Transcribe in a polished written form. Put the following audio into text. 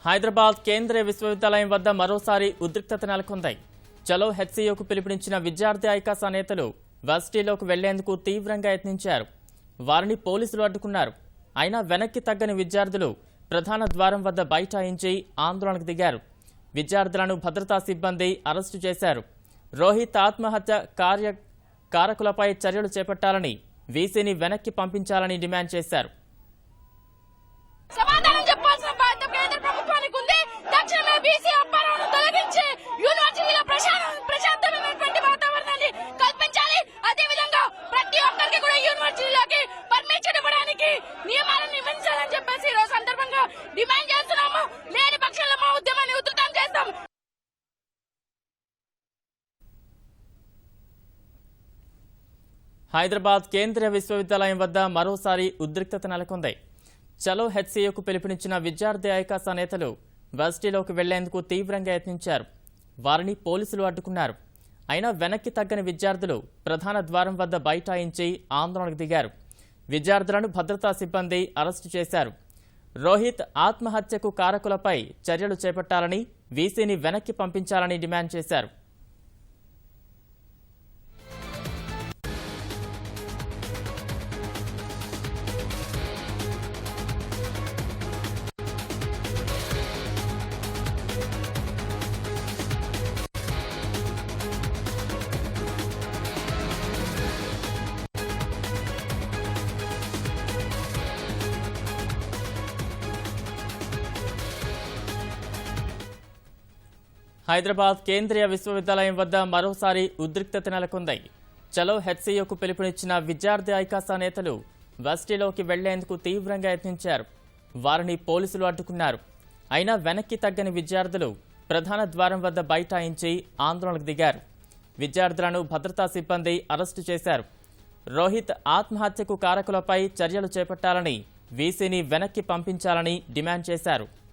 హైదరాబాద్ కేంద్రీయ విశ్వవిద్యాలయం వద్ద మరోసారి ఉద్రిక్తత నెలకొంది. చలో హెచ్సీయూకు పిలుపునిచ్చిన విద్యార్థి ఐకాస నేతలు వర్సిటీలోకి వెళ్లేందుకు తీవ్రంగా యత్నించారు. వారిని పోలీసులు అడ్డుకున్నారు. అయినా వెనక్కి తగ్గని విద్యార్థులు ప్రధాన ద్వారం వద్ద బైఠాయించి ఆందోళనకు దిగారు. విద్యార్థులను భద్రతా సిబ్బంది అరెస్టు చేశారు. రోహిత్ ఆత్మహత్య కారకులపై చర్యలు చేపట్టాలని, వీసీని వెనక్కి పంపించాలని డిమాండ్ చేశారు. హైదరాబాద్ కేంద్రీయ విశ్వవిద్యాలయం వద్ద మరోసారి ఉద్రిక్తత నెలకొంది. చలో హెచ్సీయూకు పిలుపునిచ్చిన విద్యార్థి ఐకాస నేతలు వర్సిటీలోకి వెళ్లేందుకు తీవ్రంగా యత్నించారు. వారిని పోలీసులు అడ్డుకున్నారు. అయినా వెనక్కి తగ్గని విద్యార్థులు ప్రధాన ద్వారం వద్ద బైఠాయించి ఆందోళనకు దిగారు. విద్యార్థులను భద్రతా సిబ్బంది అరెస్టు చేశారు. రోహిత్ ఆత్మహత్యకు కారకులపై చర్యలు చేపట్టాలని, వీసీని వెనక్కి పంపించాలని డిమాండ్ చేశారు. హైదరాబాద్ కేంద్రీయ విశ్వవిద్యాలయం వద్ద మరోసారి ఉద్రిక్తత నెలకొంది. చలో హెచ్సీయూకు పిలుపునిచ్చిన విద్యార్థి ఐకాస నేతలు వర్సిటీలోకి వెళ్లేందుకు తీవ్రంగా యత్నించారు. వారిని పోలీసులు అడ్డుకున్నారు. అయినా వెనక్కి తగ్గని విద్యార్థులు ప్రధాన ద్వారం వద్ద బైఠాయించి ఆందోళనకు దిగారు. విద్యార్థులను భద్రతా సిబ్బంది అరెస్టు చేశారు. రోహిత్ ఆత్మహత్యకు కారకులపై చర్యలు చేపట్టాలని, వీసీని వెనక్కి పంపించాలని డిమాండ్ చేశారు.